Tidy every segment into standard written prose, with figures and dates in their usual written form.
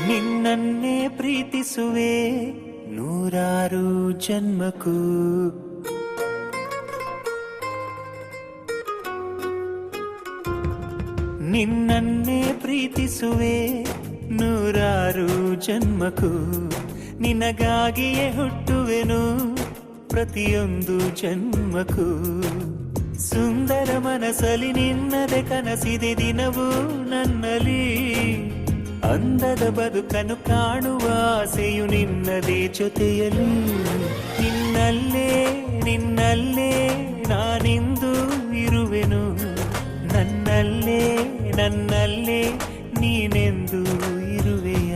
ನಿನ್ನನ್ನೇ ಪ್ರೀತಿಸುವೆ ನೂರಾರು ಜನ್ಮಕ್ಕೂ. ನಿನ್ನನ್ನೇ ಪ್ರೀತಿಸುವೆ ನೂರಾರು ಜನ್ಮಕ್ಕೂ. ನಿನಗಾಗಿಯೇ ಹುಟ್ಟುವೆನು ಪ್ರತಿಯೊಂದು ಜನ್ಮಕ್ಕೂ. ಸುಂದರ ಮನಸ್ಸಲ್ಲಿ ನಿನ್ನದೆ ಕನಸಿದೆ ದಿನವೂ ನನ್ನಲ್ಲಿ. ಅಂದದ ಬದುಕನ್ನು ಕಾಣುವ ಆಸೆಯು ನಿನ್ನದೇ ಜೊತೆಯಲ್ಲಿ. ನಿನ್ನಲ್ಲೇ ನಿನ್ನಲ್ಲೇ ನಾನಿಂದು ಇರುವೆನು. ನನ್ನಲ್ಲೇ ನನ್ನಲ್ಲೇ ನೀನೆಂದು ಇರುವೆಯ.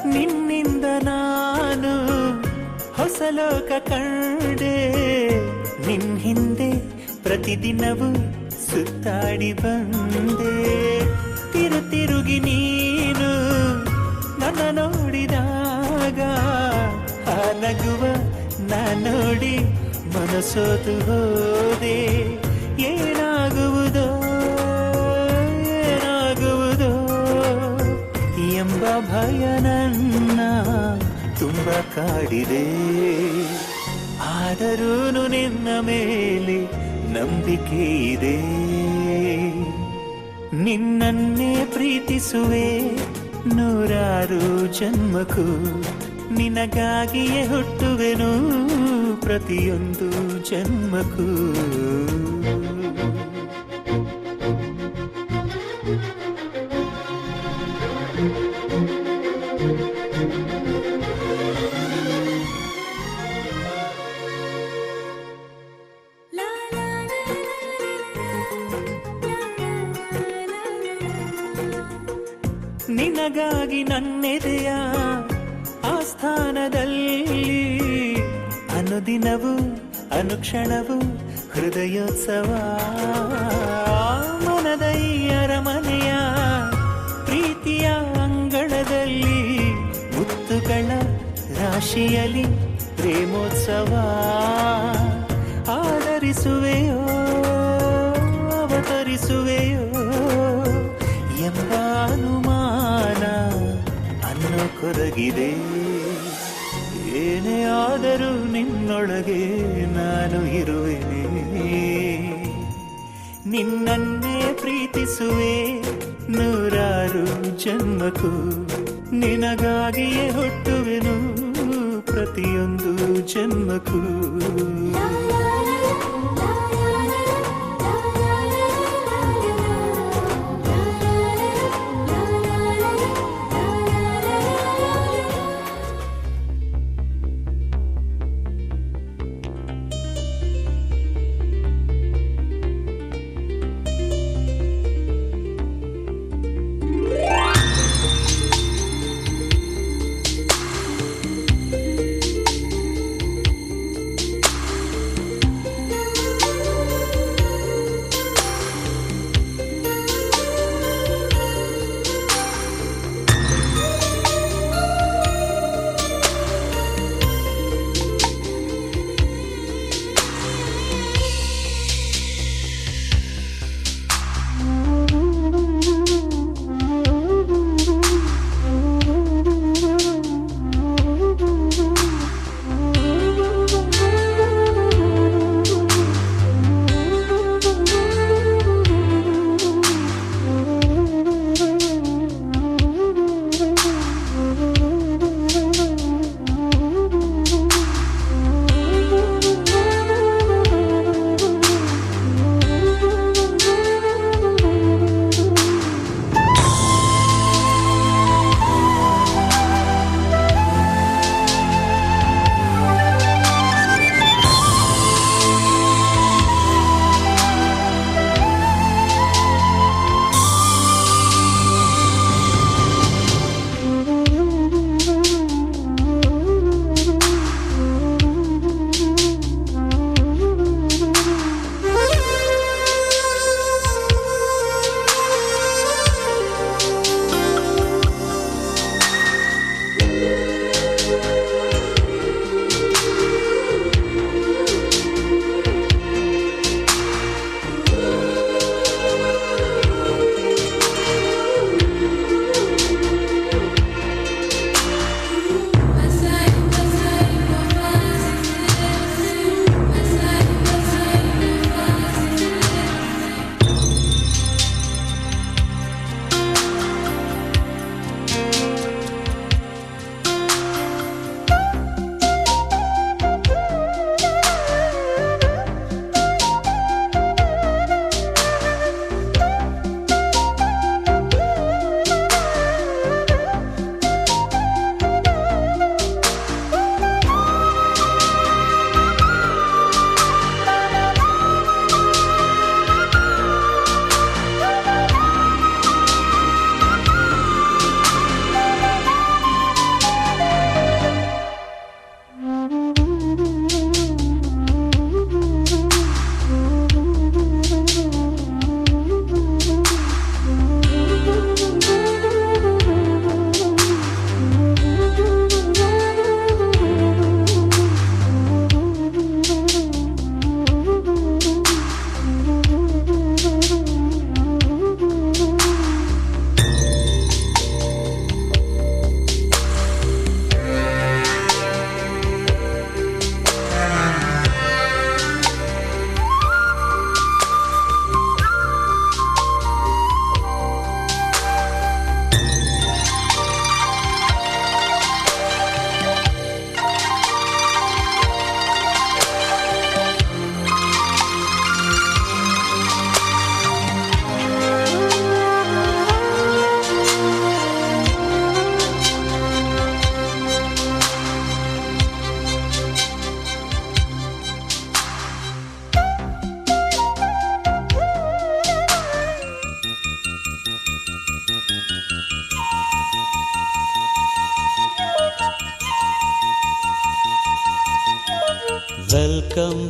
ನಿನ್ನಿಂದ ನಾನು ಹೊಸ ಲೋಕ ಕಂಡೆ. ನಿನ್ ಹಿಂದೆ ಪ್ರತಿದಿನವೂ ಸುತ್ತಾಡಿ ಬಂದೆ. ತಿರುಗಿ ನೀನು ನನ್ನ ನೋಡಿದಾಗ ಆ ನಗುವ ನಾ ನೋಡಿ ಮನಸೋತು ಹೋದೆ. ಏನಾಗುವುದೋ ಏನಾಗುವುದೋ ಎಂಬ ಭಯ ನನ್ನ ತುಂಬ ಕಾಡಿದೆ. ಆದರೂ ನಿನ್ನ ಮೇಲೆ ನಂಬಿಕೆ ಇದೆ. ನಿನ್ನನ್ನೇ ಪ್ರೀತಿಸುವೆ ನೂರಾರು ಜನ್ಮಕ್ಕೂ. ನಿನಗಾಗಿಯೇ ಹುಟ್ಟುವೆನು ಪ್ರತಿಯೊಂದು ಜನ್ಮಕ್ಕೂ. ನಿನಗಾಗಿ ನನ್ನೆದೆಯ ಆಸ್ಥಾನದಲ್ಲಿ ಅನುದಿನವೂ ಅನುಕ್ಷಣವೂ ಹೃದಯೋತ್ಸವ. ಮನದ ಈ ಅರಮನೆಯ ಪ್ರೀತಿಯ ಅಂಗಳದಲ್ಲಿ ಮುತ್ತುಗಳ ರಾಶಿಯಲ್ಲಿ ಪ್ರೇಮೋತ್ಸವ. ಆದರಿಸುವೆಯೋ ಅವತರಿಸುವೆಯೋ ಎಂಬ ಅನುಮಾನ ಅನ್ನೋ ಕೊರಗಿದೆ. ಏನೇ ಆದರೂ ನಿನ್ನೊಳಗೆ ನಾನು ಇರುವೆನೆ. ನಿನ್ನನ್ನೇ ಪ್ರೀತಿಸುವೆ ನೂರಾರು ಜನ್ಮಕ್ಕೂ. ನಿನಗಾಗಿಯೇ ಹುಟ್ಟುವೆನು ಪ್ರತಿಯೊಂದು ಜನ್ಮಕ್ಕೂ.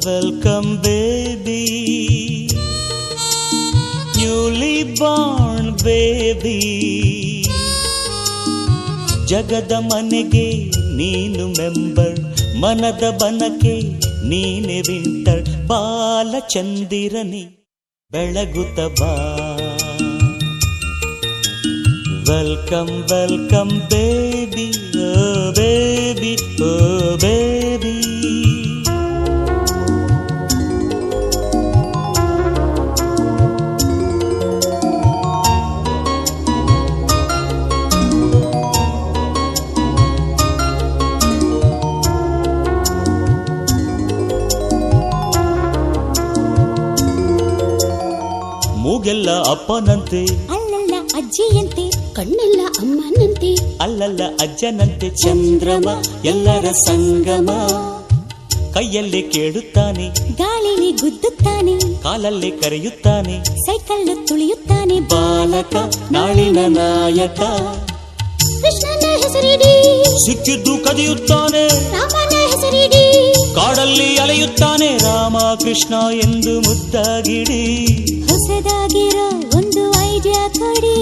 Welcome baby, newly born baby. ಜಗದ ಮನೆಗೆ ನೀನು ಮೆಂಬರ್, ಮನದ ಬನಕೆ ನೀನೆ ವಿಂಟರ್. ಬಾಲಚಂದಿರನಿ ಬೆಳಗುತ್ತ ಬಾ. Welcome welcome baby, oh baby, oh baby. ಮೂಗೆಲ್ಲ ಅಪ್ಪನಂತೆ, ಅಲ್ಲಲ್ಲ ಅಜ್ಜಿಯಂತೆ, ಕಣ್ಣೆಲ್ಲ ಅಮ್ಮನಂತೆ, ಅಲ್ಲಲ್ಲ ಅಜ್ಜನಂತೆ. ಚಂದ್ರಮ ಎಲ್ಲರ ಸಂಗಮ, ಕೈಯಲ್ಲೇ ಕೇಳುತ್ತಾನೆ, ಗಾಳಿಲಿ ಗುದ್ದುತ್ತಾನೆ, ಕಾಲಲ್ಲೇ ಕರೆಯುತ್ತಾನೆ, ಸೈಕಲ್ಲು ತುಳಿಯುತ್ತಾನೆ. ಬಾಲಕ ನಾಳಿನ ನಾಯಕ, ಕೃಷ್ಣನ ಹೆಸರಿಡಿ, ಸಿಕ್ಕಿದ್ದು ಕದಿಯುತ್ತಾನೆ, ರಾಮನ ಹೆಸರಿಡಿ, ಕಾಡಲ್ಲಿ ಅಲೆಯುತ್ತಾನೆ. ರಾಮ ಕೃಷ್ಣ ಎಂದು ಮುದ್ದಾಗಿಡಿ, ಹೊಸದಾಗಿರೋ ಒಂದು ಐಡಿಯಾ ಕೊಡಿ.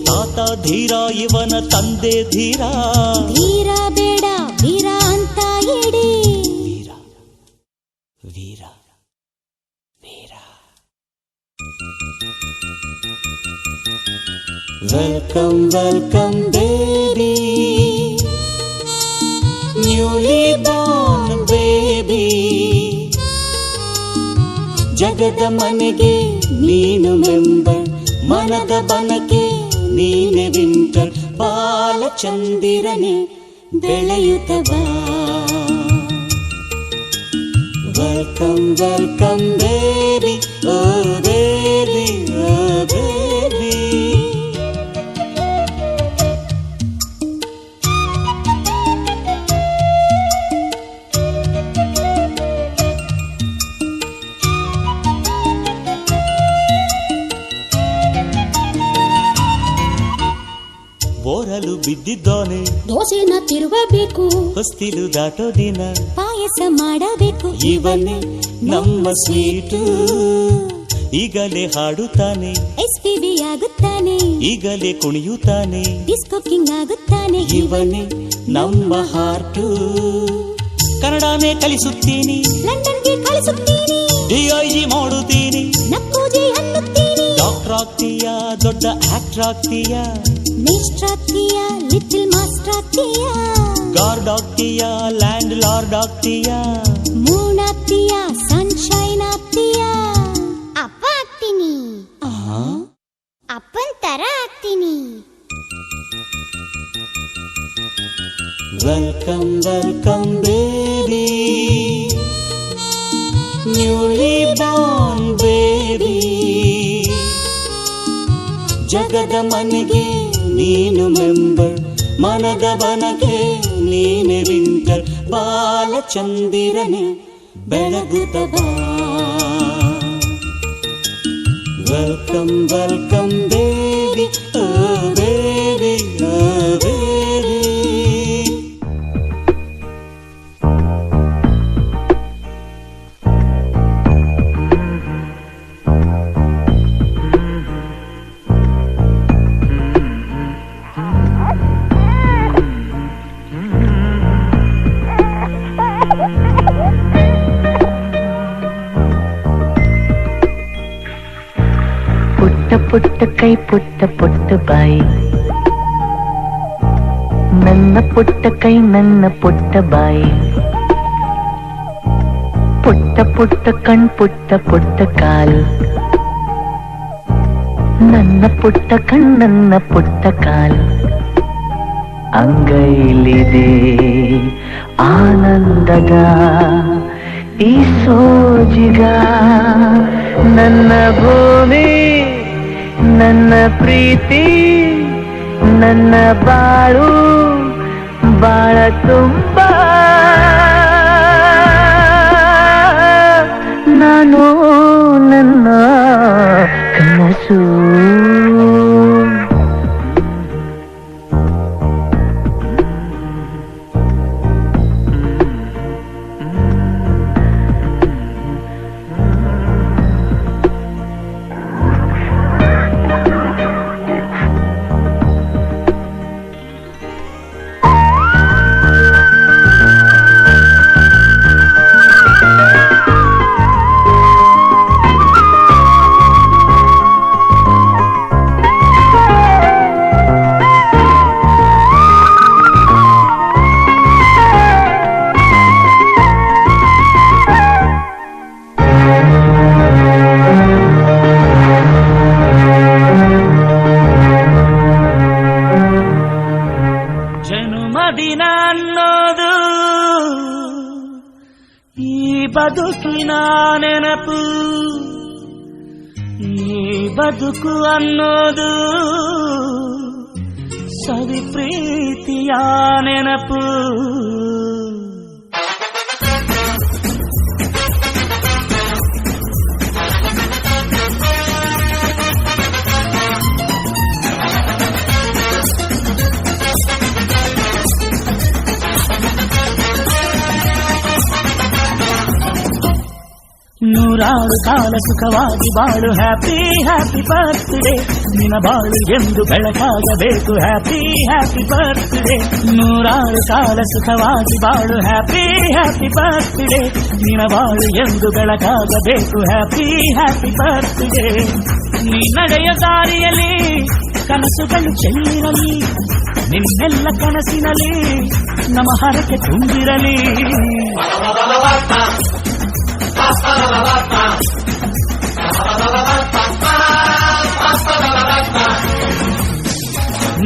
ತಾತ ಧೀರ, ಇವನ ತಂದೆ ಧೀರ. ಧೀರ ಬೇಡ ವೀರ ಅಂತ ಇಡಿ. ವೀರ ವೀರ ವೀರ. Welcome welcome baby, newly born baby. ಜಗದ ಮನೆಗೆ ನೀನು ಮೆಂಬರ್, ಮನದ ಬನಕೆ ನೀನೆ ವಿಂಟರ್. ಬಾಲಚಂದಿರನೆ ಬೆಳೆಯುತ್ತ ಬಾ. Welcome welcome baby, oh baby, oh baby. ಬೋರಲು ಬಿದ್ದಿದ್ದಾನೆ, ದೋಸೆನ ತಿರುವಬೇಕು, ಹೊಸ್ತಿಲು ದಾಟೋ ದಿನ ಪಾಯಸ ಮಾಡಬೇಕು. ಇವನೇ ನಮ್ಮ ಸ್ವೀಟು, ಈಗಲೇ ಹಾಡುತ್ತಾನೆ, SPB ಆಗುತ್ತಾನೆ, ಈಗಲೇ ಕುಣಿಯುತ್ತಾನೆ, ಡಿಸ್ಕೋ ಕಿಂಗ್ ಆಗುತ್ತಾನೆ. ಇವನೇ ನಮ್ಮ ಹಾರ್ಟು. ಕನ್ನಡನೇ ಕಲಿಸುತ್ತೀನಿ, ಲಂಡನ್ಗೆ ಕಳಿಸುತ್ತೀನಿ, DIG ಮಾಡುತ್ತೀನಿ. ನಕ್ಕೂಜಿ ಅನ್ನುತ್ತೀನಿ, ಡಾಕ್ಟರ್ ಆಗ್ತೀಯಾ, ದೊಡ್ಡ ಆಕ್ಟರ್ ಆಗ್ತೀಯಾ, ಮೇಸ್ಟ್ರ್ ಆಗ್ತೀಯಾ, ಲಿಟಲ್ ಮಾಸ್ಟರ್ ಆಗ್ತೀಯಾ, ಗಾರ್ಡ್ ಆಗ್ತೀಯಾ, ಲ್ಯಾಂಡ್ ಲಾರ್ಡ್ ಆಗ್ತೀಯಾ, ಮೂನ್ ಆಗ್ತೀಯಾ, ಸನ್ಶೈನ್ ಆಗ್ತೀಯಾ. ಅಪ್ಪ ಆಗ್ತೀನಿ, ಅಪ್ಪನ್ ತರ ಆಗ್ತೀನಿ. Welcome welcome baby, newly born baby. ಜಗದ ಮನೆಗೆ ನೀನು ಮೆಂಬರ್, ಮನದ ಬನಕೆ ನೀನೆ ವಿಂಟರ್. ಬಾಲಚಂದಿರನೆ ಬೆಳಗುತ್ತ ಬಾ. Welcome welcome baby, oh baby, oh baby. ಪುಟ್ಟ ಕೈ ಪುಟ್ಟ ಪುಟ್ಟ ಬಾಯಿ, ನನ್ನ ಪುಟ್ಟ ಕೈ ನನ್ನ ಪುಟ್ಟ ಬಾಯಿ. ಪುಟ್ಟ ಪುಟ್ಟ ಕಣ್ ಪುಟ್ಟ ಪುಟ್ಟ ಕಾಲು, ನನ್ನ ಪುಟ್ಟ ಕಣ್ ನನ್ನ ಪುಟ್ಟ ಕಾಲು. ಅಂಗೈಲಿದೆ ಆನಂದಗ ಈ ಸೋಜಿಗ, ನನ್ನ ಭೂಮಿ ನನ್ನ ಪ್ರೀತಿ ನನ್ನ ಬಾಳು ಬಾಳ ತುಂಬ. ನಾನು ನನ್ನ ಕನಸು. ನೆನಪು ಈ ಬದುಕು ಅನ್ನೋದು ಸವಿ ಪ್ರೀತಿಯ ನೆನಪು. ನೂರಾರು ಕಾಲ ಸುಖವಾಗಿ ಬಾಳು ಹ್ಯಾಪಿ ಹ್ಯಾಪಿ ಬರ್ತ್ಡೇ ನಿನ್ನ ಬಾಳು ಎಂದು ಬೆಳಕಾಗಬೇಕು ಹ್ಯಾಪಿ ಹ್ಯಾಪಿ ಬರ್ತ್ಡೇ. ನೂರಾರು ಕಾಲ ಸುಖವಾಗಿ ಬಾಳು ಹ್ಯಾಪಿ ಹ್ಯಾಪಿ ಬರ್ತ್ಡೇ ನಿನ್ನ ಬಾಳು ಎಂದು ಬೆಳಕಾಗಬೇಕು ಹ್ಯಾಪಿ ಹ್ಯಾಪಿ ಬರ್ತ್ಡೇ. ನೀ ನಡೆಯ ದಾರಿಯಲ್ಲಿ ಕನಸುಗಳು ಚೆಲ್ಲಿರಲಿ ನಿನ್ನೆಲ್ಲ ಕನಸಿನಲ್ಲಿ ನಮ್ಮ ಹರಕೆ ತುಂಬಿರಲಿ.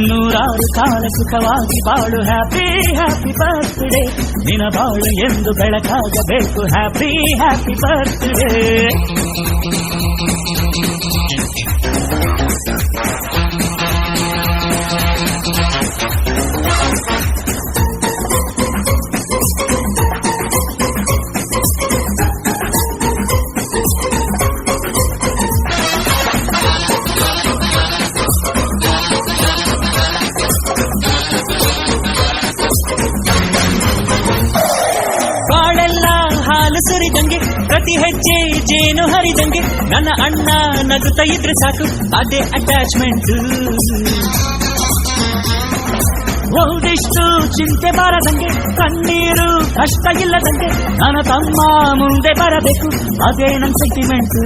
ನೂರಾರು ಕಾಲ ಸುಖವಾಗಿ ಬಾಳು ಹ್ಯಾಪಿ ಹ್ಯಾಪಿ ಬರ್ತ್ಡೇ ನಿನ್ನ ಬಾಳು ಎಂದು ಬೆಳಕಾಗಬೇಕು ಹ್ಯಾಪಿ ಹ್ಯಾಪಿ ಬರ್ತ್ಡೇ. ಸುರಿದಂಗೆ ಪ್ರತಿ ಹೆಜ್ಜೆ ಜೇನು ಹರಿದಂಗೆ ನನ್ನ ಅಣ್ಣ ನಗುತ್ತಾ ಇದ್ರೆ ಸಾಕು ಅದೇ ಅಟ್ಯಾಚ್ಮೆಂಟ್. ಒಂದಿಷ್ಟು ಚಿಂತೆ ಬಾರದಂಗೆ ಕಣ್ಣೀರು ಕಷ್ಟ ಇಲ್ಲದಂಗೆ ನನ್ನ ತಮ್ಮ ಮುಂದೆ ಬರಬೇಕು ಅದೇ ನನ್ನ ಸೆಂಟಿಮೆಂಟ್.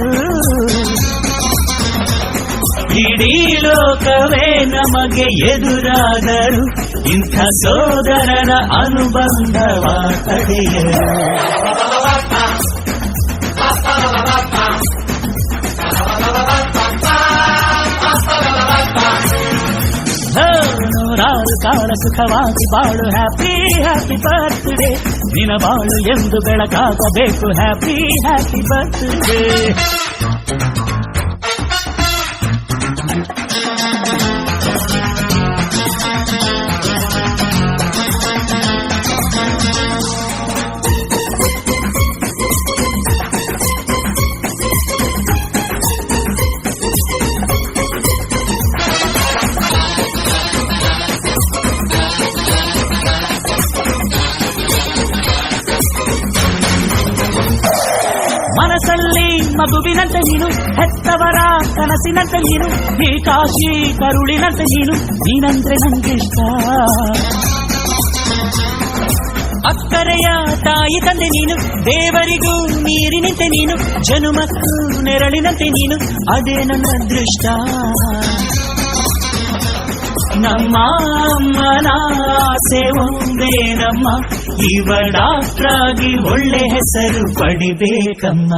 ಇಡೀ ಲೋಕವೇ ನಮಗೆ ಎದುರಾದರು ಇಂಥ ಸೋದರರ ಅನುಬಂಧವ ತಡೆಯರು. ನೂರಾರು ಕಾಲ ಸುಖವಾಗಿ ಬಾಳು ಹ್ಯಾಪಿ ಹ್ಯಾಪಿ ಬರ್ತ್ಡೇ ನಿನ್ನ ಬಾಳು ಎಂದು ಬೆಳಕಾಗಬೇಕು ಹ್ಯಾಪಿ ಹ್ಯಾಪಿ ಬರ್ತ್ಡೇ. ಮನಸ್ಸಲ್ಲಿ ಮಗುವಿನಂತೆ ನೀನು ಹೆತ್ತವರ ಕನಸಿನಂತೆ ನೀನು ಈ ಕಾಶಿ ಕರುಳಿನಂತೆ ನೀನು ನೀನಂದ್ರೆ ನಂಗಿಷ್ಟ. ಅಕ್ಕರೆಯ ತಾಯಿ ತಂದೆ ನೀನು ದೇವರಿಗೂ ನೀರಿನಂತೆ ನೀನು ಜನುಮಕ್ಕೂ ನೆರಳಿನಂತೆ ನೀನು ಅದೇ ನನ್ನ ಅದೃಷ್ಟ. ನಮ್ಮ ಅಮ್ಮನ ಆಸೆ ಒಂದೇ ನಮ್ಮ ಇವ ಡಾಕ್ಟ್ರಾಗಿ ಒಳ್ಳೆ ಹೆಸರು ಪಡಿಬೇಕಮ್ಮ.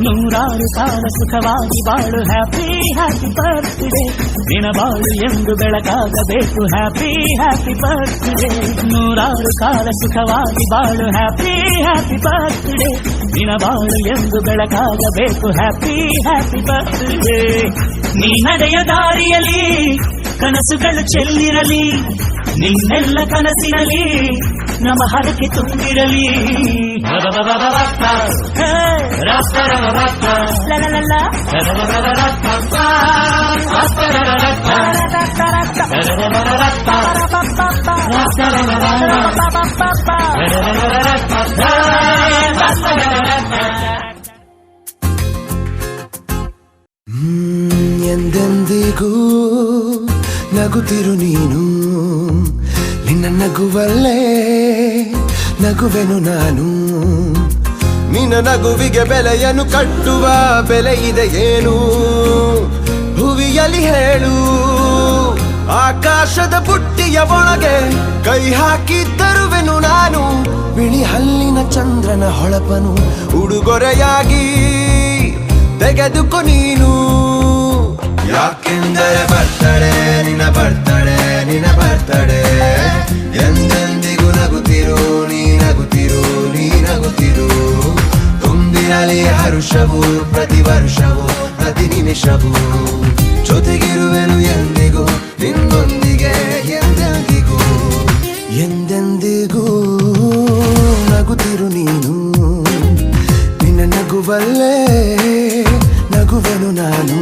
ನೂರಾರು ಕಾಲ ಸುಖವಾಗಿ ಬಾಳು ಹ್ಯಾಪಿ ಹ್ಯಾಪಿ ಬರ್ತ್ಡೇ ನಿನ್ನ ಬಾಳು ಎಂದು ಬೆಳಕಾಗಬೇಕು ಹ್ಯಾಪಿ ಹ್ಯಾಪಿ ಬರ್ತ್ಡೇ. ನೂರಾರು ಕಾಲ ಸುಖವಾಗಿ ಬಾಳು ಹ್ಯಾಪಿ ಹ್ಯಾಪಿ ಬರ್ತ್ಡೇ ನಿನ್ನ ಬಾಳು ಎಂದು ಬೆಳಕಾಗಬೇಕು ಹ್ಯಾಪಿ ಹ್ಯಾಪಿ ಬರ್ತ್ಡೇ. ನೀ ನಡೆಯ ದಾರಿಯಲ್ಲಿ ಕನಸುಗಳು ಚೆಲ್ಲಿರಲಿ ನಿನ್ನೆಲ್ಲ ಕನಸಿನಲ್ಲಿ ನಮ್ಮ ಹರಕೆ ತುಂಬಿರಲಿ. ಎಂದೆಂದಿಗೂ ನಗುತ್ತಿರು ನೀನು ನಿನ್ನ ನಗುವಲ್ಲೇ ನಗುವೆನು ನಾನು. ನಿನ್ನ ನಗುವಿಗೆ ಬೆಲೆಯನ್ನು ಕಟ್ಟುವ ಬೆಲೆ ಇದೆ ಏನು ಭುವಿಯಲ್ಲಿ ಹೇಳು. ಆಕಾಶದ ಬುಟ್ಟಿಯ ಒಳಗೆ ಕೈ ಹಾಕಿ ತರುವೆನು ನಾನು ಬಿಳಿ ಹಲ್ಲಿನ ಚಂದ್ರನ ಹೊಳಪನು ಉಡುಗೊರೆಯಾಗಿ ತೆಗೆದುಕೊ ನೀನು. ಯಾಕೆಂದರೆ ಬರ್ತಡೆ ನಿನ್ನ ಬರ್ತಡೆ ನಿನ್ನ ಬರ್ತಡೆ ಎಂದೆಂದಿಗೂ ನಗುತ್ತಿರು ನೀ ನಗುತ್ತಿರು ನೀ ನಗುತ್ತಿರು ತುಂಬಿರಲಿ ಹರುಷವು ಪ್ರತಿ ವರ್ಷವೂ ಪ್ರತಿ ನಿಮಿಷವೂ ಜೊತೆಗಿರುವೆನು ಎಂದಿಗೂ ನಿನ್ನೊಂದಿಗೆ ಎಂದೆಂದಿಗೂ ಎಂದೆಂದಿಗೂ ನಗುತ್ತಿರು ನೀನು ನಿನ್ನ ನಗುವಲ್ಲೇ ನಗುವೆನು ನಾನು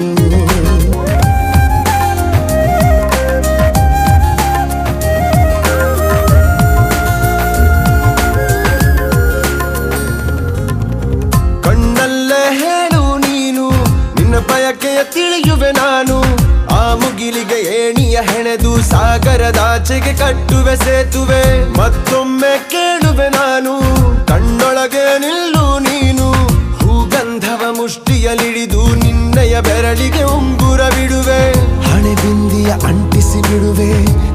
ಕಣ್ಣಲ್ಲೇ ಹೇಳು ನೀನು ನಿನ್ನ ಬಯಕೆಯ ತಿಳಿಯುವೆ ನಾನು ಆ ಮುಗಿಲಿಗೆ ಏಣಿಯ ಹೆಣೆದು ಸಾಗರದಾಚೆಗೆ ಕಟ್ಟುವೆ ಸೇತುವೆ ಮತ್ತೊಮ್ಮೆ ಕೇಳುವೆ ನಾನು ಕಣ್ಣೊಳಗೆ ನಿಲ್ಲು ನೀನು ಹೂಗಂಧವ ಮುಷ್ಟಿಯಲಿಡಿದು ನಿನ್ನಯ ಬೆರಳಿಗೆ ಉಂಗುರ ಬಿಡುವೆ ಹಣೆ ಬಿಂದಿಯ ಅಂಟಿಸಿ ಬಿಡುವೆ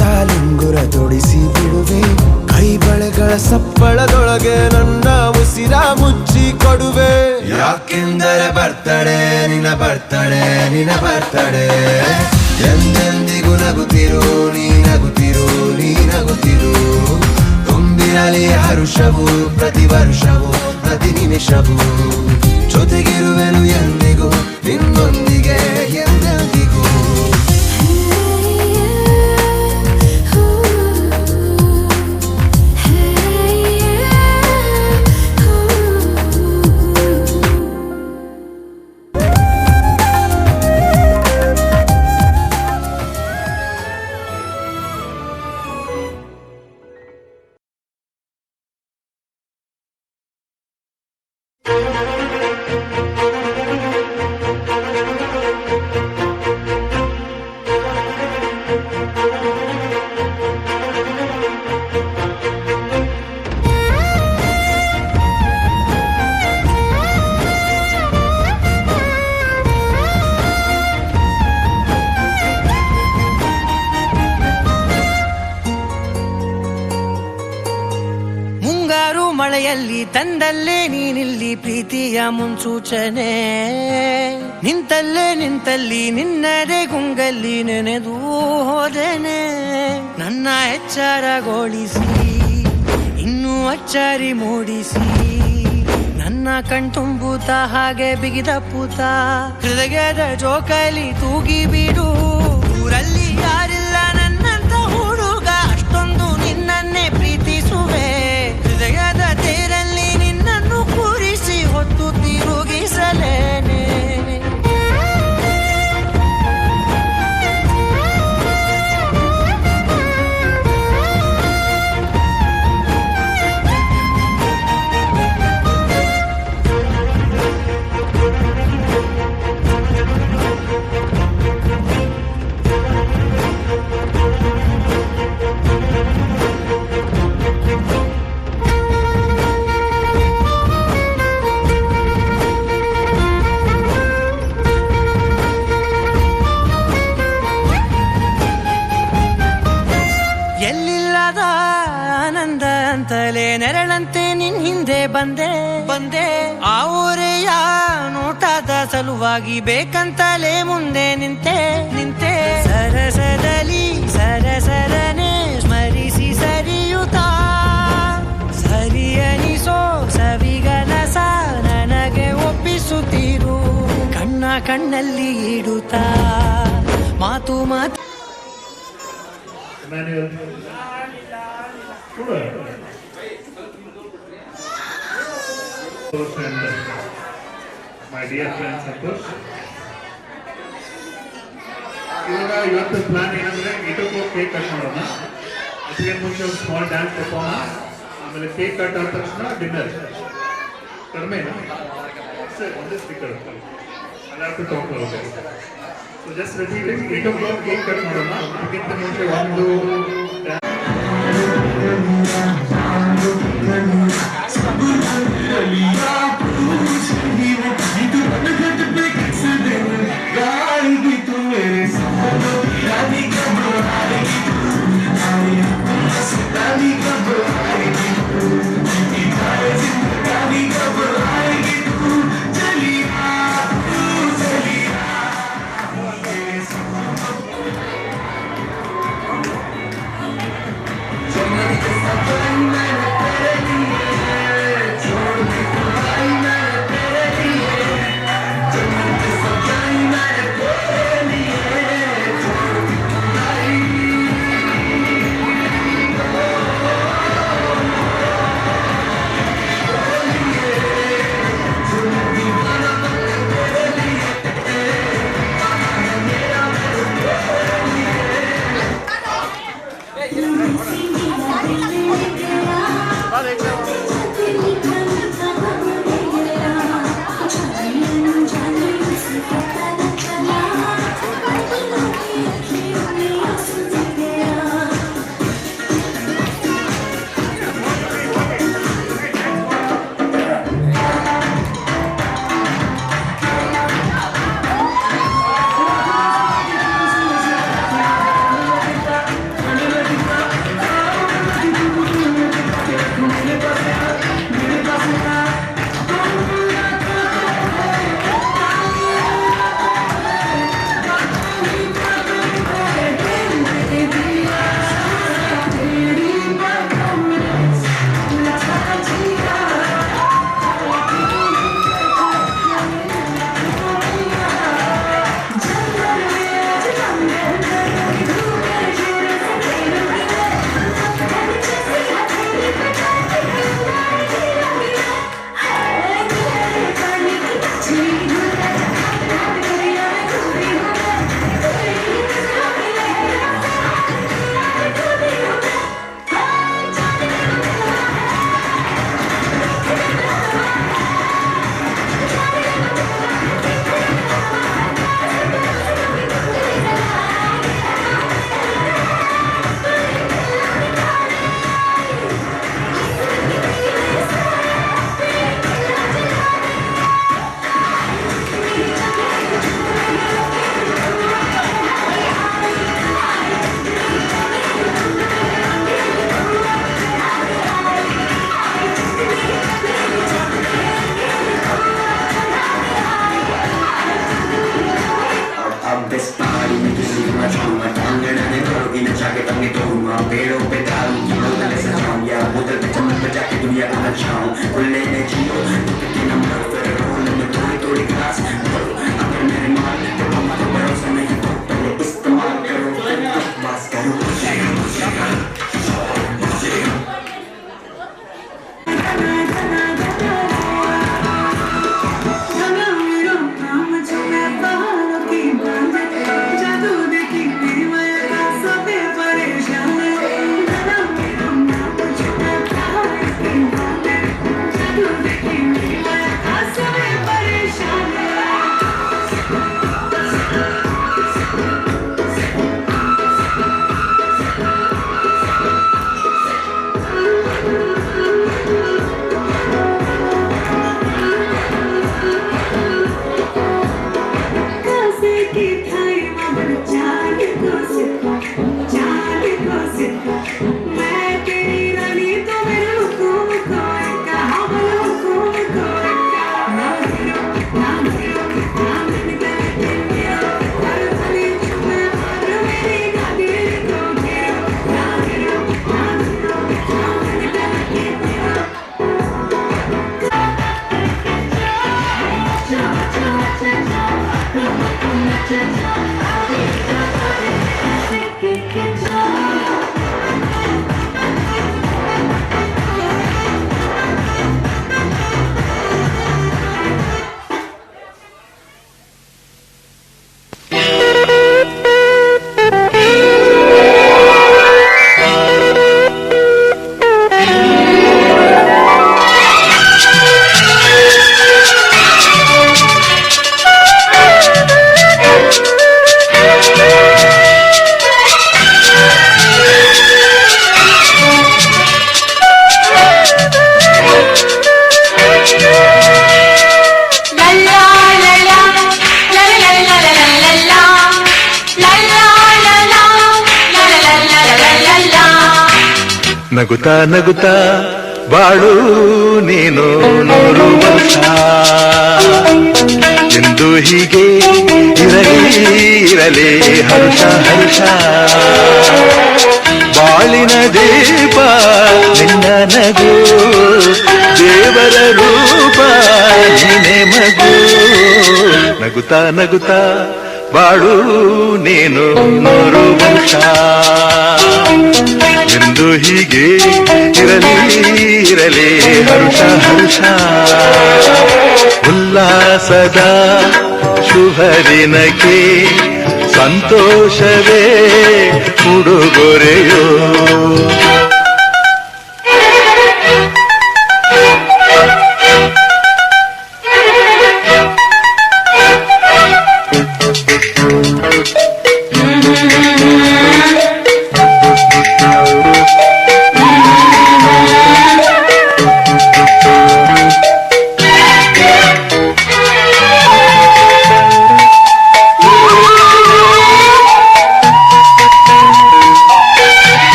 ಕಾಲುಂಗುರ ತೊಡಿಸಿ ಬಿಡುವೆ ಕೈ ಬಳೆಗಳ ಸಪ್ಪಳದೊಳಗೆ ನನ್ನ ಉಸಿರ ಮುಚ್ಚಿ ಕೊಡುವೆ ಯಾಕೆಂದರೆ ಬರ್ತಡೆ ನಿನ್ನ ಬರ್ತಡೆ ನಿನ್ನ ಬರ್ತಡೆ ಎಂದೆಂದಿಗೂ ನಗುತ್ತಿರು ನೀ ನಗುತ್ತಿರು ನೀ ನಗುತ್ತಿರು ತುಂಬಿರಲಿ ಹರುಷವು ಪ್ರತಿ ವರ್ಷವೂ ಪ್ರತಿ ನಿಮಿಷವೂ ಜೊತೆಗಿರುವೆನು ಎಂದಿಗೂ ನಿನ್ನೊಂದಿಗೆ ಎಂದೆಂದಿಗೂ ಮಳೆಯಲ್ಲಿ ತಂದಲ್ಲೇ ನೀನಿಲ್ಲಿ ಪ್ರೀತಿಯ ಮುನ್ಸೂಚನೆ ನಿಂತಲ್ಲೇ ನಿಂತಲ್ಲಿ ನಿನ್ನದೇ ಗುಂಗಲ್ಲಿ ನೆನೆದು ಹೋದೆನೆ ನನ್ನ ಎಚ್ಚರಗೊಳಿಸಿ ಇನ್ನೂ ಅಚ್ಚರಿ ಮೂಡಿಸಿ ನನ್ನ ಕಣ್ತುಂಬುತ್ತ ಹಾಗೆ ಬಿಗಿದ ಪೂತ ಹೃದಯದ ಜೋಕಾಲಿ ತೂಗಿ ಬಿಡು ಊರಲ್ಲಿ ಯಾರಿಲ್ಲ ನನ್ನಂತ ಹುಡುಗ ಅಷ್ಟೊಂದು ನಿನ್ನನ್ನೇ ಪ್ರೀತಿಸುವೆ ಹೃದಯದ ತೇರಲ್ಲಿ ನಿನ್ನನ್ನು ಕೂರಿಸಿ ಹೊತ್ತು ತಿರುಗಿಸಲೇನೆ ಎಲ್ಲಿಲ್ಲದ ಆನಂದ ಅಂತಲೇ ನೆರಳಂತೆ ನಿನ್ ಹಿಂದೆ ಬಂದೆ ಆ ಊರೆಯ ನೋಟದ ಸಲುವಾಗಿ ಬೇಕಂತಲೇ ಮುಂದೆ ನಿಂತೆ ಸರಸದಲ್ಲಿ ಸರಸರನೆ ಸ್ಮರಿಸಿ ಸರಿಯುತ್ತಾ ಸರಿ ಅನಿಸೋ ಸವಿಗನಸ ನನಗೆ ಒಪ್ಪಿಸುತ್ತೀರು ಕಣ್ಣಲ್ಲಿ ಇಡುತ್ತಾ ಮಾತು Emmanuel. Good. And my dear friends, of course. ಇವತ್ತು ಪ್ಲಾನ್ ಏನಂದ್ರೆ ಇದಕ್ಕೂ ಕೇಕ್ ಕಟ್ ಮಾಡೋಣ ಅದಕ್ಕೆ ಮುಂಚೆ ಒಂದು ಸ್ಮಾಲ್ ಡ್ಯಾನ್ಸ್ ಪರ್ಫಾರ್ಮೆನ್ಸ್ ಆಮೇಲೆ ಕೇಕ್ ಕಟ್ ಆದ ತಕ್ಷಣ ಡಿನ್ನರ್ ಕಡಿಮೆ ಸರ್ ಒಂದೇ ಸ್ಪೀಕರ್ ಅದಾರ್ಥ ಟಾಕ್ ಬರುತ್ತೆ ಸೊ ಜಸ್ಟ್ ರಿಪೀಟ್ ಇದಕ್ಕೂ ಕೇಕ್ ಕಟ್ ಮಾಡೋಣ ಅದಕ್ಕಿಂತ ಮುಂಚೆ ಒಂದು ನಗುತ್ತಾ ನಗುತ್ತಾ ಬಾಳು ನೀನು 100 ವರ್ಷ ಎಂದು ಹೀಗೆ ಇರಲಿ ಹರ್ಷ ಹರ್ಷ ಬಾಳಿನ ದೀಪ ನಿನ್ನ ನಗು ದೇವರ ರೂಪ ನೀನೆ ಮಗು ನಗುತ್ತಾ ನಗುತ್ತಾ ಬಾಳು ನೀನು 100 ವರ್ಷ ಎಂದು ಹೀಗೆ ಇರಲಿ ಹರ್ಷ ಹರ್ಷ ಉಲ್ಲಾಸದ ಶುಭ ದಿನಕ್ಕೆ ಸಂತೋಷವೇ ಉಡುಗೊರೆಯೋ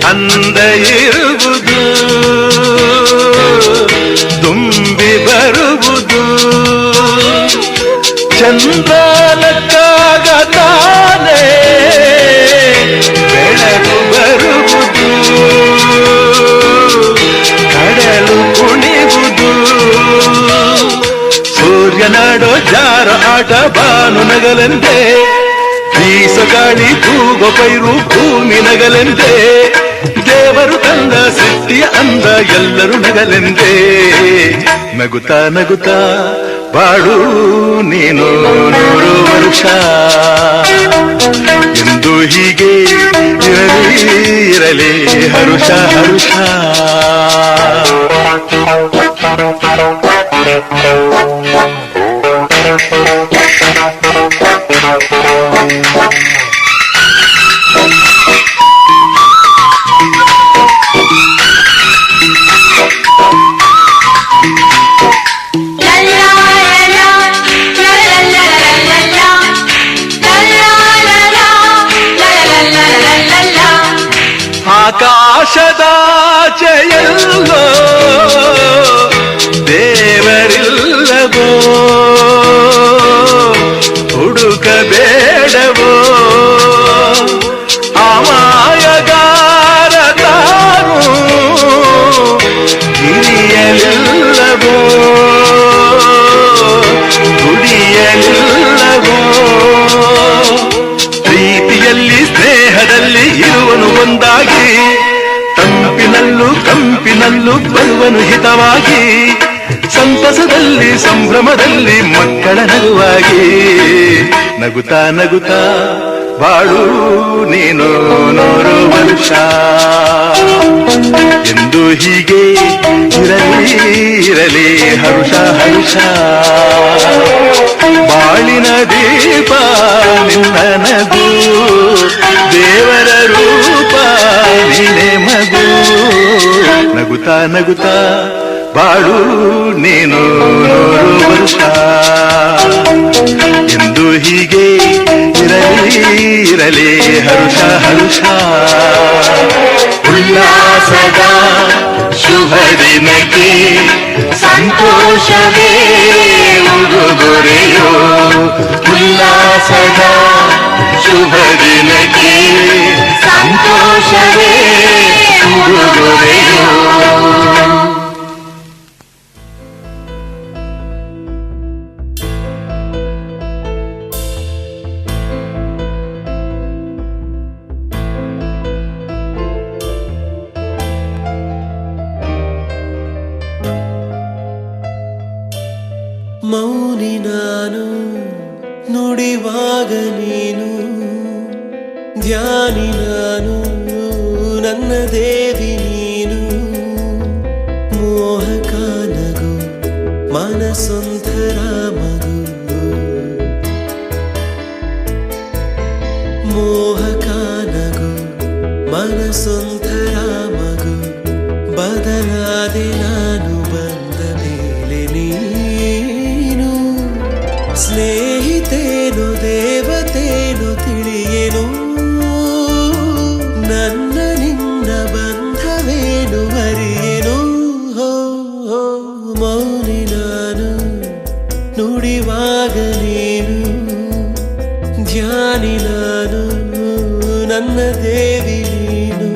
ಅಂದ ಇರುವುದು ತುಂಬಿ ಬರುವುದು ಚಂದ್ರನಕ್ಕಾಗ ತಾನೇ ಬೆಳಕು ಬರುವುದು ಕಡಲು ಕುಣಿವುದು ಸೂರ್ಯನಾಡೋ ಜಾರ ಆಟ ಬಾನು ನಗಲೆಂದೇ ಬೀಸ ಗಾಳಿ ತೂಗೋ ಪೈರು ಭೂಮಿ ನಗಲೆಂದೇ ದೇವರು ತಂದ ಸೃಷ್ಟಿಯ ಅಂದ ಎಲ್ಲರೂ ನಗಲೆಂದೇ ನಗುತ್ತಾ ನಗುತ್ತಾ ಬಾಳು ನೀನು 100 ವರ್ಷ ಎಂದು ಹೀಗೆ ಇರಲಿ ಹರುಷ ಹರುಷ ಆಕಾಶದಾಚೆಯಲ್ಲೋ ದೇವರಿಲ್ಲವೋ ಹುಡುಕಬೇಡವೋ ಸಂತಸಭರಿತವಾಗಿ ಸಂತಸದಲ್ಲಿ ಸಂಭ್ರಮದಲ್ಲಿ ಮಕ್ಕಳ ನಗುವಾಗಿ ನಗುತ್ತಾ ನಗುತ್ತಾ ಬಾಳು ನೀನು 100 ವರ್ಷ ಎಂದು ಹೀಗೆ ಇರಲಿ ಹರುಷ ಹರುಷ ಬಾಳಿನ ದೀಪ ನಿನ್ನ ನಗು ದೇವರ ರೂಪ ನೀನೆ ಮಗು ನಗುತ್ತಾ ನಗುತ್ತಾ ಬಾಳು ನೀನು 100 ವರ್ಷ ಎಂದು ಹೀಗೆ ಇರಲಿ ಹರುಷ ಹರುಷ ಉಲ್ಲಾಸದ ಶುಭ ದಿನಕ್ಕೆ ಸಂತೋಷವೇ ಉಡುಗೊರೆಯೋ ಉಲ್ಲಾಸದ ಶುಭ ದಿನಕ್ಕೆ ಸಂತೋಷವೇ ಉಡುಗೊರೆಯೋ ಮೌನಿ ನಾನು ನುಡಿವಾಗ ನೀನು ಧ್ಯಾನಿ ನಾನು ನನ್ನ ದೇವಿ ನೀನು ಮೋಹಕ ನಗು ಮನಸೊಂಥರ ಮಗು ಮೋಹಕ ನಗು ಮನಸೊಂಥರ ಮಗು ಬದಲಾದೆ ನಾನು ಬಂದ ಮೇಲೆ ನೀನು ಸ್ನೇಹಿತೇನು ದೇವತೇನು ತಿಳಿಯೇನು ನನ್ನ ನಿನ್ನ ಬಂಧವೇನು ಅರಿಯೇನು ಹೋ ಹೋ ಮೌನಿ ನಾನು ನುಡಿವಾಗ ನೀನು ಧ್ಯಾನಿ ನಾನು ನನ್ನ ದೇವಿ ನೀನು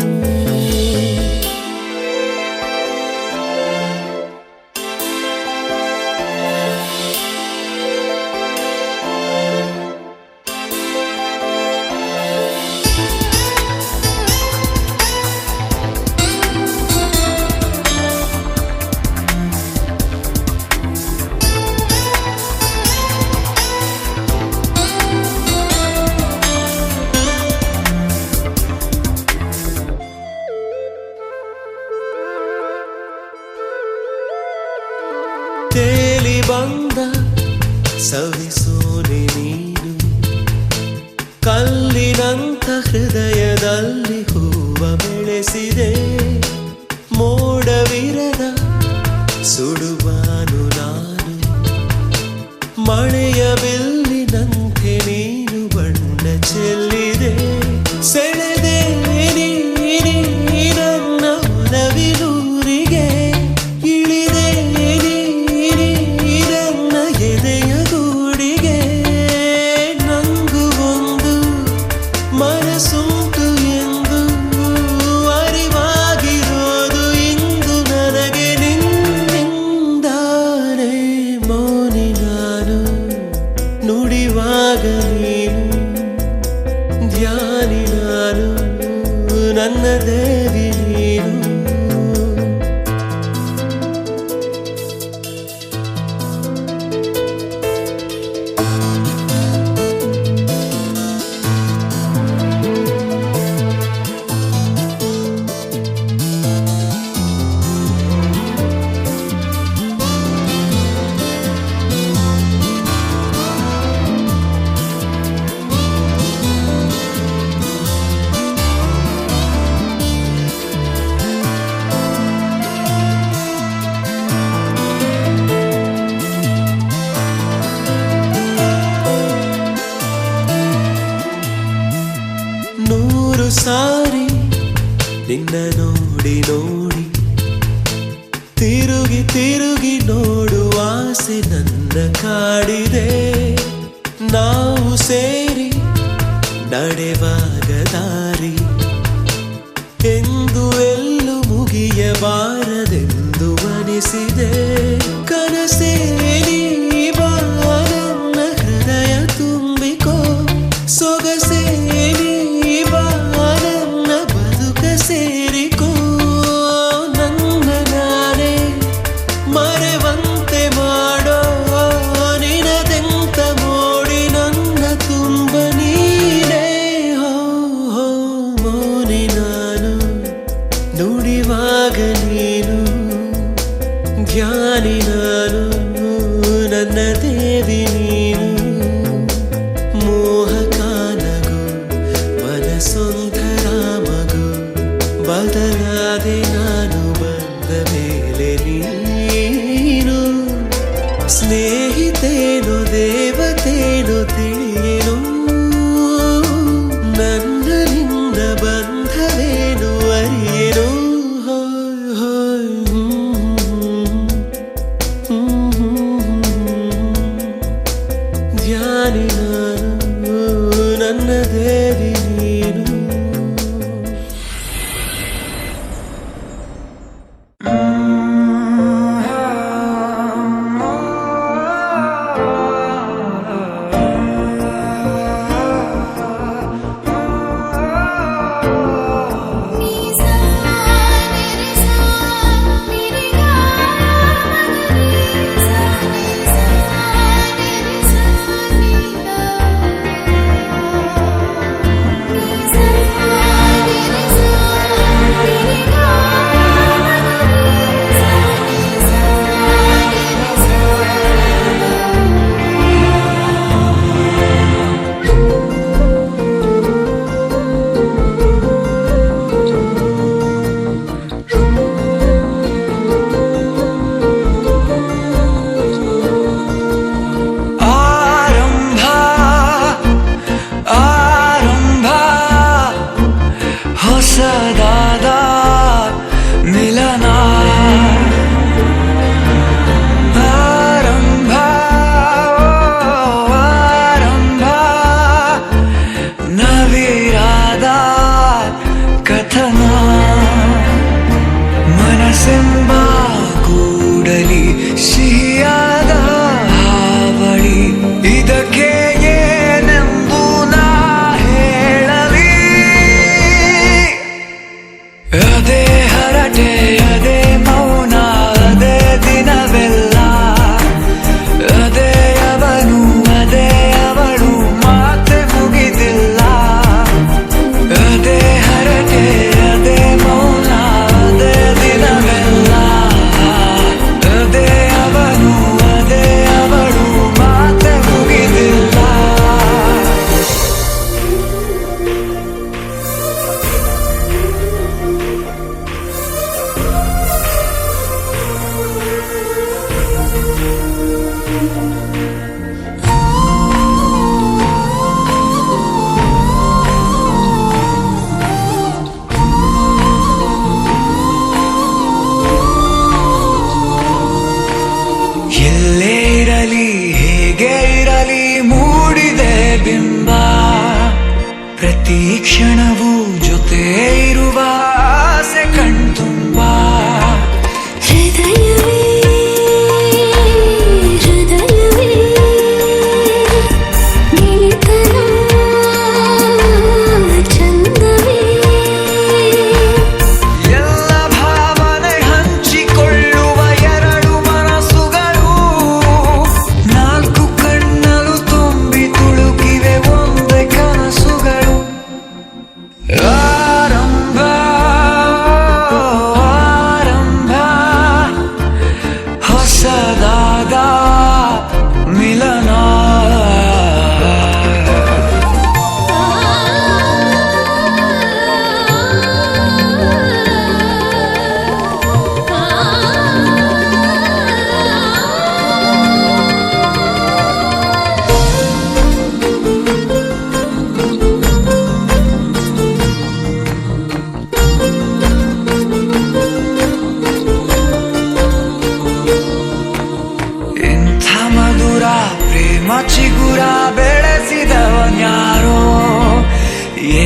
ತೇಲಿ ಬಂದ ಸವಿಸೋನೆ ನೀನು ಕಲ್ಲಿನಂಥ ಹೃದಯದಲ್ಲಿ ಹೂವ ಬೆಳೆಸಿದೆ ಮೋಡವಿರದ ಸುಡುವಾನು ನಾನು ಮಳೆಯ ಬಿಲ್ಲಿನಂತೆ ನೀನು ಬಣ್ಣ ಚೆಲ್ಲಿದೆ ಸೆಳೆದೆ ನನ್ನ ಒಲವಿನೂರಿಗೆ ಇಳಿದೆ ನನ್ನ ಎದೆಯ ಗೂಡಿಗೆ ನಂಗು ಒಂದು ಮನಸ್ಸುಂಟು ಎಂದು ಅರಿವಾಗಿರೋದು ಇಂದು ನನಗೆ ನಿನ್ನಿಂದಾನೆ ಮೌನಿ ನಾನು ನುಡಿವಾಗ ನೀನು ಧ್ಯಾನಿ ನಾನು ನನ್ನ ದೇವಿ ನೀನು ನೂರು ಸಾರಿ ನಿನ್ನ ನೋಡಿ ನೋಡಿ ತಿರುಗಿ ತಿರುಗಿ ನೋಡುವ ಆಸೆ ನನ್ನ ಕಾಡಿದೆ ನಾವು ಸೇರಿ ನಡೆವಾಗ ದಾರಿ ಎಂದು ಎಲ್ಲೂ ಮುಗಿಯಬಾರದೆಂದು ಅನಿಸಿದೆ ಕನಸೇ ನೀ ಬಾ ನನ್ನ ಹೃದಯ ತುಂಬಿಕೋ ಸೊಗಸೇ ನೀ ಬಾ ನನ್ನ ಬದುಕ ಸೇರಿಕೋ ನನ್ನ ನಾನೇ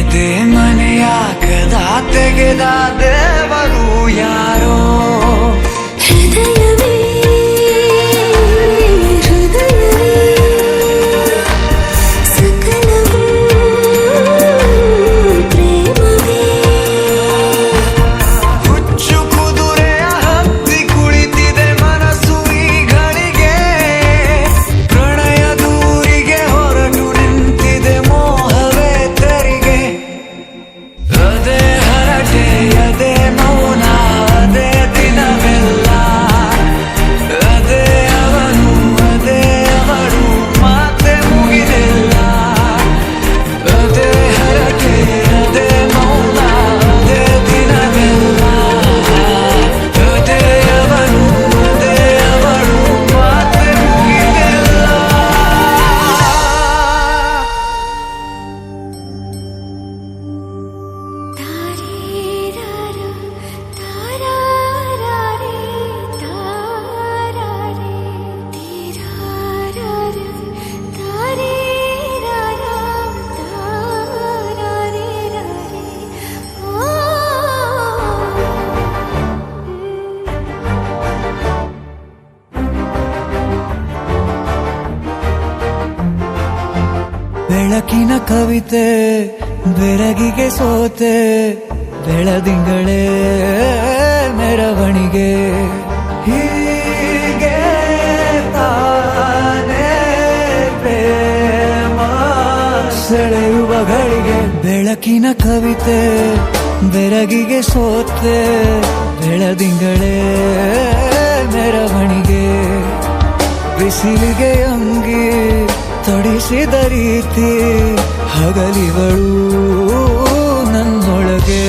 ಇದೇ ಮನೆಯ ಕದ ತೆಗೆದ ದೇವರು ಯಾರೋ ಹೃದಯವೇ ಹೃದಯವೇ ಸಕಲವೂ ಪ್ರೇಮವೇ ಹುಚ್ಚು ಕುದುರೆಯ ಹತ್ತಿ ಕುಳಿತಿದೆ ಮನಸ್ಸು ಈ ಗಳಿಗೆ ಪ್ರಣಯ ದೂರಿಗೆ ಹೊರಟು ನಿಂತಿದೆ ಮೋಹವೇ ತೆರಿಗೆ ಅದೇ ಹರಟೆ ಅದೇ ಮೌನ ಅದೇ ದಿನವೆಲ್ಲ ಅದೇ ಅವನು ಅದೇ ಅವಳು ಮಾತೆ ಮುಗಿದಿಲ್ಲ ಅದೇ ಹರಟೆ ಅದೇ ಮೌನ ಅದೇ ದಿನವೆಲ್ಲ ಅದೇ ಅವನು ಅದೇ ಅವಳು ಮಾತೆ ಮುಗಿದಿಲ್ಲ ತಾರೇರಾರ ತಾರಾರಾರೆ ತಾರಾರೆ ತೀರಾರಾರ ತಾರೇರಾರ ತಾರಾರೆ ರಾರೆ ಓ ಬೆಳಕಿನ ಕವಿತೆ ಬೆರಗಿಗೆ ಸೋತೆ ಬೆಳದಿಂಗಳೇ ಮೆರವಣಿಗೆ ಹೀಗೆ ತಾನೇ ಪ್ರೇಮ ಸೆಳೆಯುವ ಗಳಿಗೆ ಬೆಳಕಿನ ಕವಿತೆ ಬೆರಗಿಗೆ ಸೋತೆ ಬೆಳದಿಂಗಳೇ ಮೆರವಣಿಗೆ ಬಿಸಿಲಿಗೆ ಅಂಗಿ ತೊಡಿಸಿದ ರೀತಿ ಹಗಲಿಗಳು ನನ್ನೊಳಗೆ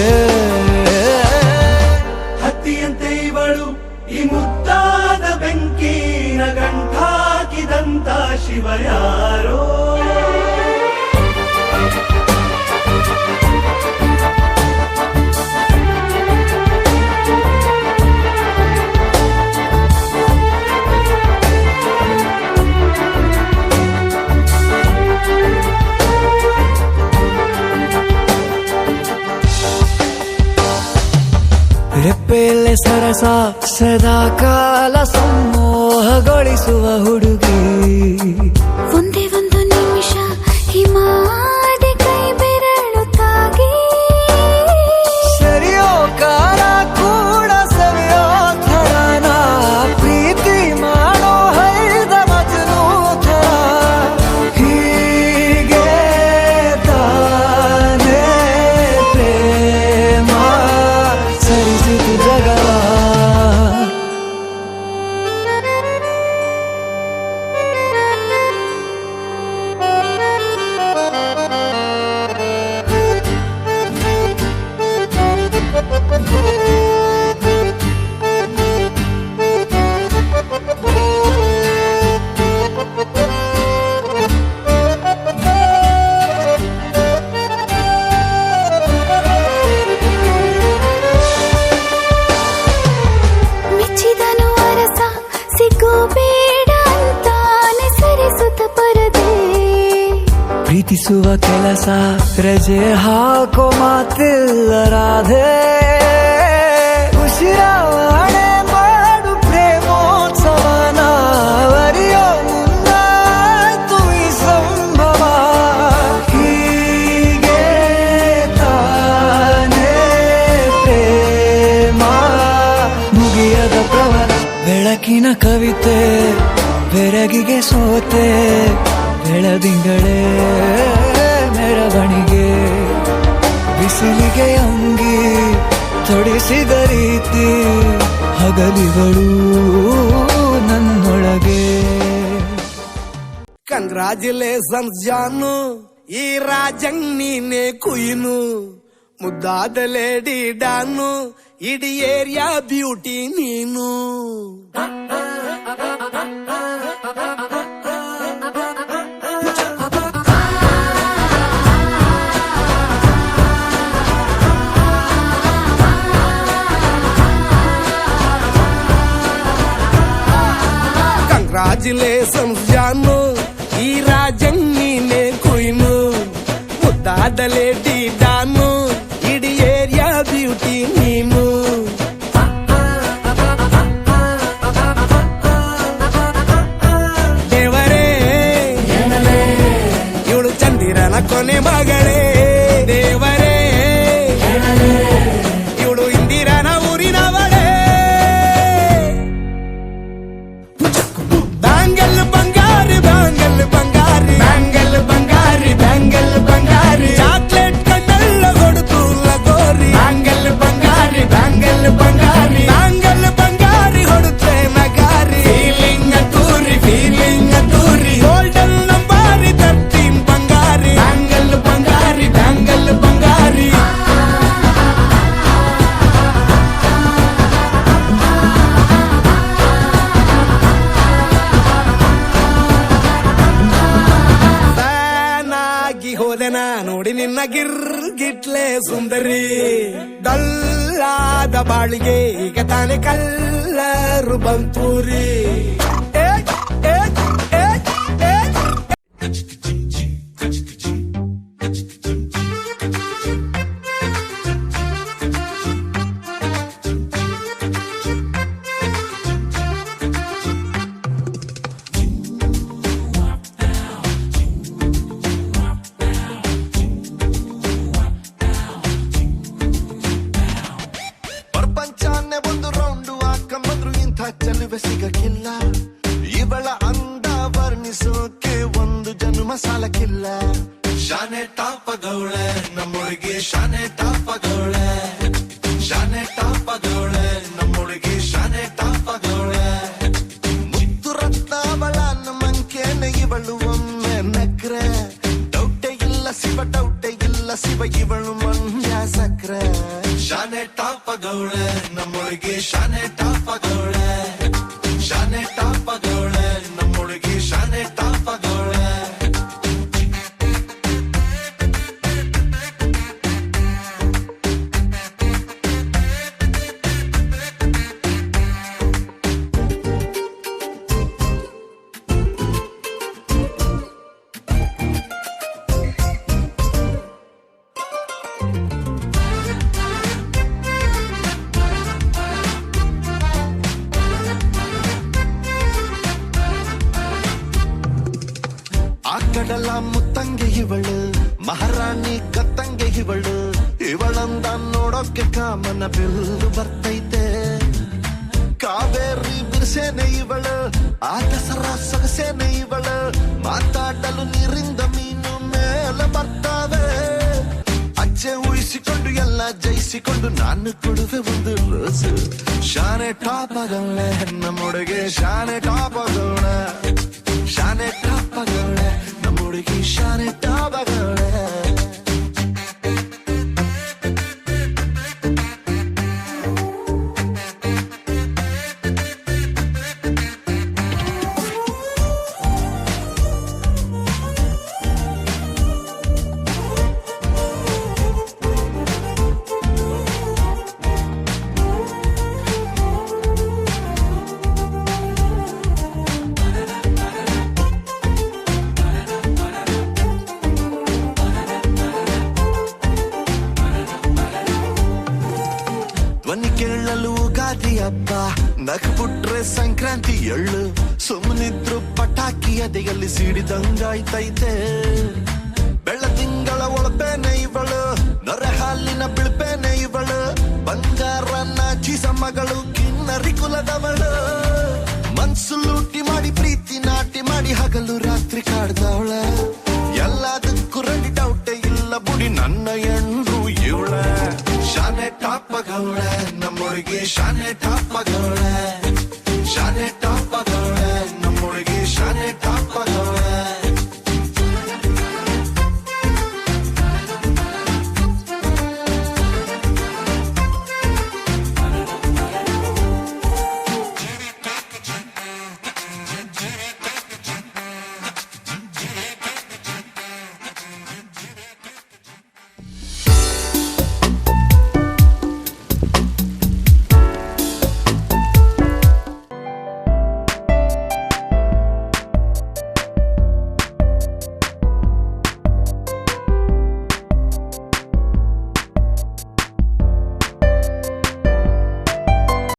ಹತ್ತಿಯಂತೆ ಇವಳು ಈ ಮುದ್ದಾದ ಬೆಂಕಿನ ಗಂಟಾಕಿದಂತ ಶಿವ ಯಾರೋ ರೆಪ್ಪೆಯಲ್ಲೇ ಸರಸ ಸದಾ ಕಾಲ ಸಂಮೋಹಗೊಳಿಸುವ ಹುಡುಗಿ ಒಂದೇ ಒಂದು ನಿಮಿಷ ಹಿಮಾದಿ ಕೈ ಬೆರಳು ತಾಗಿ ಸರಿಯೋ ಕಾಲ ಕೂಡ ಸವಿಯೋ ಥರನ ಪ್ರೀತಿ ಮಾಡೋ ಹೈದ ಮಜನು ಥರ ಹೀಗೆ ತಾನೇ ಪ್ರೇಮ ಸರಿಸಿತು ಜಗವ ಮೆಚ್ಚಿದನು ಅರಸ ಸಿಗೋ ಬೇಡ ಅಂತಾನೆ ಸರಿಸುತ್ತ ಪರದೆ ಪ್ರೀತಿಸುವ ಕೆಲಸ ರಜೆ ಹಾಕೋ ಮಾತಿಲ್ಲ ರಾಧೆ ಉಸಿರಾವಣೆ ಮಾಡು ಪ್ರೇಮೋತ್ಸವನ ವರಿಯೋ ಮುಂದಾಯ್ತು ಈ ಸಂಭವ ಹೀಗೆ ತಾನೇ ಪ್ರೇಮ ಮುಗಿಯದ ಪ್ರವರ ಬೆಳಕಿನ ಕವಿತೆ ಬೆರಗಿಗೆ ಸೋತೆ ಬೆಳದಿಂಗಳೇ ಮೆರವಣಿಗೆ ಬಿಸಿಲಿಗೆ ಅಂಗಿ ತೊಡಿಸಿದ ರೀತಿ ಹಗಲಿಗಳು ನನ್ನೊಳಗೆ ಕಂಗ್ರಾಚುಲೇಷನ್ಸ್ ಜಾನು ಈ ರಾಜಂಗ್ ನೀನೆ ಕುಯ್ನು ಮುದ್ದಾದ ಲೇಡಿ ಡಾನು ಇಡೀ ಏರಿಯಾ ಬ್ಯೂಟಿ ನೀನು ಕಂಗ್ರಾಚುಲೇಷನ್ಸ್ ಜಾನು ಈ ರಾಜಂಗ್ ನೀನೆ ಕುಯ್ನು ಮುದ್ದಾದ ಲೇಡಿ ಡಾನು ಬ್ಯೂಟಿ ನೀನು. ದೇವರೇ ಇವಳು ಚಂದಿರನ ಕೊನೆ ಮಗಳೇ. ದೇವರೇ ಇವಳು ಇಂದಿರನ ಊರಿನವಳೇ. ಬ್ಯಾಂಗಲ್ ಬಂಗಾರಿ ಬ್ಯಾಂಗಲ್ ಬಂಗಾರಿ ಬ್ಯಾಂಗಲ್ ಬಂಗಾರಿ ಬ್ಯಾಂಗಲ್ ಬಂಗಾರಿ ಚಾಕ್ಲೇಟ್ ಕಣ್ಣೆಲ್ಲ ಕೊಡುತ್ತು ಲಗೋರಿ. ಬ್ಯಾಂಗಲ್ ಬಂಗಾರಿ ಬ್ಯಾಂಗಲ್ ಬಂಗಾರಿ ಬ್ಯಾಂಗಲ್ ಬಂಗಾರಿ ಹೊಡುತ್ತೆ ನಗಾರಿ. ಫೀಲಿಂಗ್ ತೂರಿ ಗೋಲ್ಡನ್ ನಂಬಾರಿ 13 ಬಂಗಾರಿ. ಬ್ಯಾಂಗಲ್ ಬಂಗಾರಿ ಬ್ಯಾಂಗಲ್ ಬಂಗಾರಿ. ಹೋದೆನಾ ನೋಡಿ ನಿನ್ನ ಗಿರ್ಗಿಟ್ಲೆ ಸುಂದರಿ. ಡಲ್ಲಾದ ಬಾಳಿಗೆ ಈಗ ತಾನೆ ಕಲ್ಲರು ಬಂತೂರಿ. ಪ್ರಪಂಚನೇ ಒಂದು ರೌಂಡು ಹಾಕಂಬಂದ್ರು ಇಂಥ ಚೆಲುವೆ ಸಿಗಕ್ಕಿಲ್ಲ. ಇವಳ ಅಂದ ವರ್ಣಿಸೋಕೆ ಒಂದು ಜನ್ಮ ಸಾಲಕ್ಕಿಲ್ಲ. ಶಾನೆ ಟಾಪಗೌಳೆ ನಮ್ಮೊಳಗೆ ಶಾನೆ ಟಾಪಗೌಳೆ. ಶಾನೆ ಟಾಪಗೌಳೆ ನಮ್ಮೊಳಗೆ ಶಾನೆ ಟಾಪಗೌಳೆ. ಮುತ್ತು ರತ್ನಾವಳ ನಮ್ಮಂಕೇನೆ ಇವಳು ಒಮ್ಮೆ ನಕ್ರೆ. ಡೌಟೆ ಇಲ್ಲ ಶಿವ ಡೌಟೆ ಇಲ್ಲ ಶಿವ ಇವಳು ಮಂಡ್ಯ ಸಕ್ರೆ. ಶಾನೆ ಟಾಪಗೌಳೆ ನಮ್ಮೊಳಗೆ ಶಾನೆ ಟಾಪಗೌಳೆ. ಶಾನೆ ಟಾಪಗೌಳೆ ನಮ್ಮೊಳಗೆ ಶಾನೆ ಟಾಪಗೌಳೆ. ಕಡಲ ಮುತ್ತಂಗೆ ಇವಳು ಮಹಾರಾಣಿ ಕತ್ತಂಗೆ ಇವಳು. ಇವಳಂದ ನೋಡೋಕೆ ಕಾಮನ ಬಿಲ್ಲು ಬರ್ತೈತೆ. ಕಾವೇರಿ ಬಿರ್ಸೇನೆ ಇವಳು ಆ ದಸರಾ ಸೊಗಸೇನೆ ಇವಳು. ಮಾತಾಡಲು ನೀರಿಂದ ಮೀನು ಮೇಲೆ ಬರ್ತಾವೆ. ಅಜ್ಜೆ ಉಳಿಸಿಕೊಂಡು ಎಲ್ಲ ಜಯಿಸಿಕೊಂಡು ನಾನು ಕೊಡುವೆ ಒಂದು ರೋಸು. ಶಾನೆ ಟಾಪಗೌಳೆ ನಮ್ಮೊಳಗೆ ಶಾನೆ ಟಾಪಗೌಳೆ. ಶಾನೆ ಟಾಪಗೌಳೆ ನಮ್ಮೊಳಗೆ ಶಾನೆ ಟಾಪಗೌಳೆ. ಧ್ವನಿ ಕೇಳಲು ಗಾದಿ ಹಬ್ಬ ನಕ್ಬಿಟ್ರೆ ಸಂಕ್ರಾಂತಿ ಎಳ್ಳು. ಸುಮ್ಮನಿದ್ರು ಪಟಾಕಿ ಅದೆಯಲ್ಲಿ ಸಿಡಿದಂಗಾಯ್ತೈತೆ. ಬೆಳ್ಳ ತಿಂಗಳ ಒಳಪೇನೆ ಇವಳು ನೊರೆ ಹಾಲಿನ ಬಿಳ್ಪೇನೆ ಇವಳು. ಬಂಗಾರನ ಚೀಸ ಮಗಳು ಕಿನ್ನರಿ ಕುಲದವಳು. ಮನ್ಸು ಲೂಟಿ ಮಾಡಿ ಪ್ರೀತಿ ನಾಟಿ ಮಾಡಿ ಹಗಲು ರಾತ್ರಿ ಕಾಡ್ದವಳ. ಎಲ್ಲದಕ್ಕೂ ರೆಡಿ ಡೌಟೆ ಇಲ್ಲ ಬುಡಿ ನನ್ನ ಎಂಡ್ರು ಇವಳ. ಶಾನೆ ಟಾಪಗೌಳೆ ನಮ್ಮೊಳಗೆ ಶಾನೆ ಟಾಪ